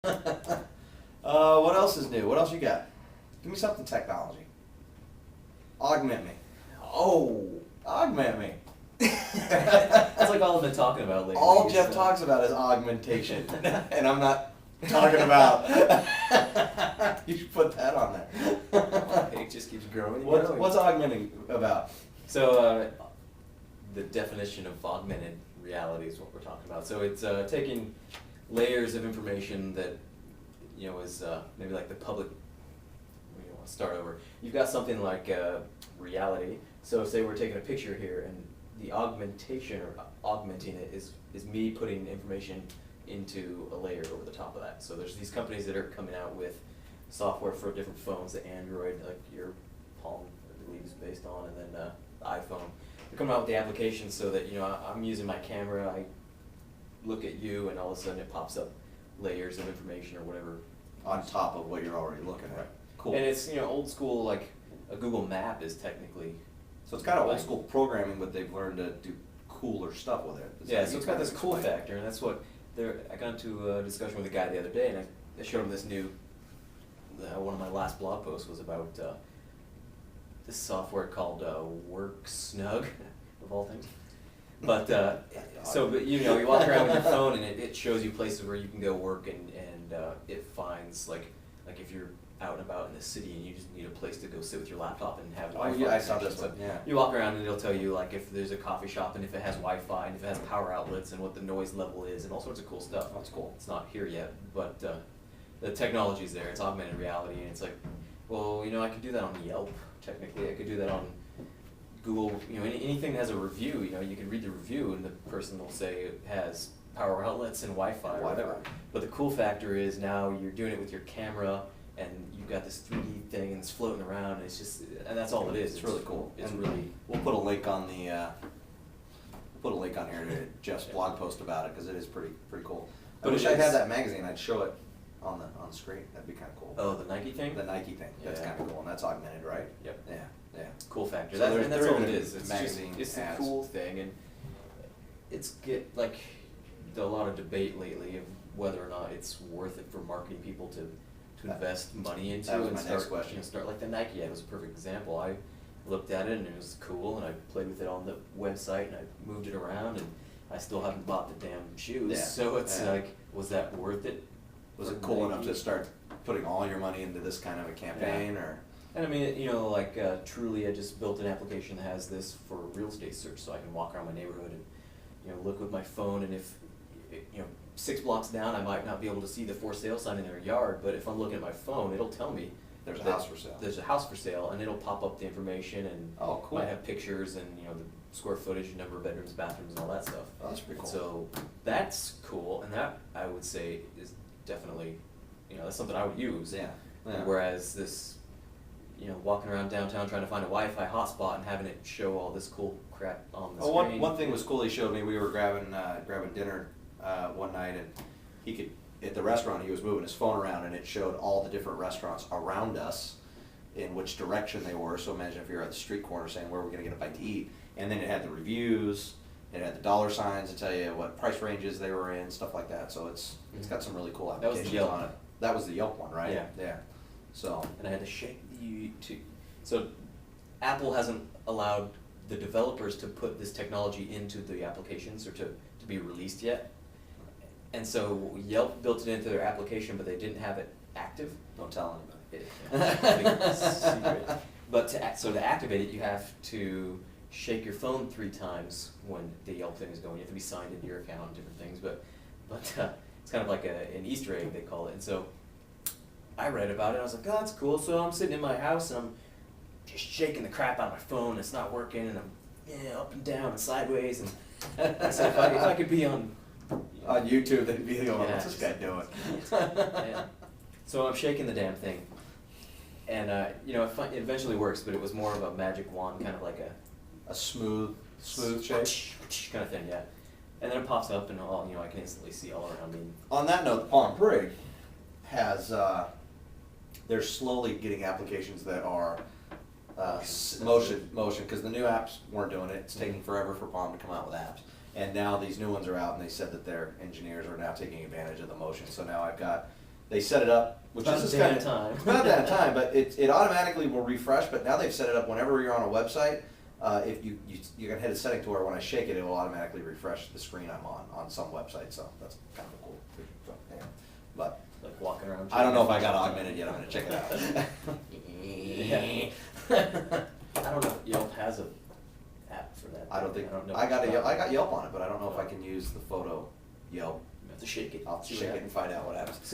What else is new? What else you got? Give me something technology. Augment me. Oh, Augment me. that's like all I've been talking about lately. All Jeff talks about is augmentation, and I'm not talking about. You should put that on there. It just keeps growing. And What's, growing. what's augmenting about? So the definition of augmented reality is what we're talking about. So it's taking layers of information that is maybe like the public. We want to start over. You've got something like reality. So say we're taking a picture here, and the augmentation or augmenting it is me putting information into a layer over the top of that. So there's these companies that are coming out with software for different phones, the Android, like your Palm, I believe is based on, and then the iPhone. They're coming out with the application so that I'm using my camera, I look at you, and all of a sudden it pops up layers of information or whatever On top of what you're already looking at. Right. Cool. And it's old school, like a Google Map is technically. So it's kind of old school programming, but they've learned to do cooler stuff with it. Yeah, so it's got this cool factor, and that's what I got into a discussion with a guy the other day, and I showed him this new. One of my last blog posts was about this software called Work Snug, of all things. But you walk around with your phone, and it shows you places where you can go work, and it finds like if you're out and about in the city and you just need a place to go sit with your laptop and have Wi-Fi. Yeah, I saw connection. this one. Yeah. You walk around and it'll tell you like if there's a coffee shop and if it has Wi-Fi and if it has power outlets and what the noise level is and all sorts of cool stuff. That's cool. It's not here yet, but the technology's there. It's augmented reality, and it's like, well, I could do that on Yelp. Technically, I could do that on Google. Anything that has a review. You can read the review and the person will say it has power outlets and Wi-Fi or whatever. But the cool factor is now you're doing it with your camera. And you've got this 3D thing and it's floating around, and and that's all it is. It's really cool. It's and really. We'll put a link on the. Put a link on here to Jeff's blog post about it because it is pretty cool. I wish I had that magazine. I'd show it on the screen. That'd be kind of cool. Oh, the Nike thing. The Nike thing. That's kind of cool, and that's augmented, right? Yep. Yeah. Cool factor. So And that's all it is. It's It's magazine just, it's ads. a cool thing, and it's a lot of debate lately of whether or not it's worth it for marketing people to invest money into. That was and my start, next question. Start like the Nike ad was a perfect example. I looked at it and it was cool, and I played with it on the website and I moved it around, and I still haven't bought the damn shoes. Yeah. So it's Yeah. like, was that worth it? Was for it cool enough Nike? to start putting all your money into this kind of a campaign, or? And I mean, Truly, I just built an application that has this for real estate search, so I can walk around my neighborhood and look with my phone, and if 6 blocks down, I might not be able to see the for sale sign in their yard, but if I'm looking at my phone, it'll tell me There's a that house for sale. There's a house for sale, and it'll pop up the information, and Oh, cool. might have pictures and the square footage, number of bedrooms, bathrooms, and all that stuff. Oh, that's pretty cool. So that's cool, and that I would say is definitely, that's something I would use. Yeah. Whereas this, walking around downtown trying to find a Wi-Fi hotspot and having it show all this cool crap on the screen. One thing was cool. He showed me. We were grabbing dinner one night, and he could at the restaurant. He was moving his phone around, and it showed all the different restaurants around us, in which direction they were. So imagine if you're at the street corner saying where we're going to get a bite to eat, and then it had the reviews, it had the dollar signs to tell you what price ranges they were in, stuff like that. So it's got some really cool That was the applications Yelp. on it. That was the Yelp one, right? Yeah. So. And I had to shake so Apple hasn't allowed the developers to put this technology into the applications or to be released yet. And so Yelp built it into their application, but they didn't have it active. Don't tell anybody. Big secret. But to activate it, you have to shake your phone 3 times when the Yelp thing is going. You have to be signed into your account and different things. But it's kind of like an Easter egg, they call it. And so I read about it. I was like, oh, that's cool. So I'm sitting in my house and I'm just shaking the crap out of my phone. It's not working, and I'm up and down and sideways. And I said, if I could be on YouTube, they'd be going, Yeah, what's this guy doing? Yeah. So I'm shaking the damn thing, and it eventually works, but it was more of a magic wand, kind of like A smooth shake. kind of thing, yeah. And then it pops up, and I can instantly see all around me. On that note, the Palm Pre has, they're slowly getting applications that are motion, because the new apps weren't doing it. It's taking forever for Palm to come out with apps. And now these new ones are out, and they said that their engineers are now taking advantage of the motion. So now I've got they set it up, which About is a just day at kind a time. of about that time, but it automatically will refresh. But now they've set it up whenever you're on a website. If you can hit a setting to where when I shake it, it will automatically refresh the screen I'm on some websites. So that's kind of cool. So, yeah. But Like walking around. I don't know if I got augmented yet. I'm gonna check it out. Yeah. I don't know if Yelp has a app for that. I don't think know I got much about I got Yelp on it, but I don't know if I can use the photo Yelp. You have to shake it. I'll see shake what it and find out what happens.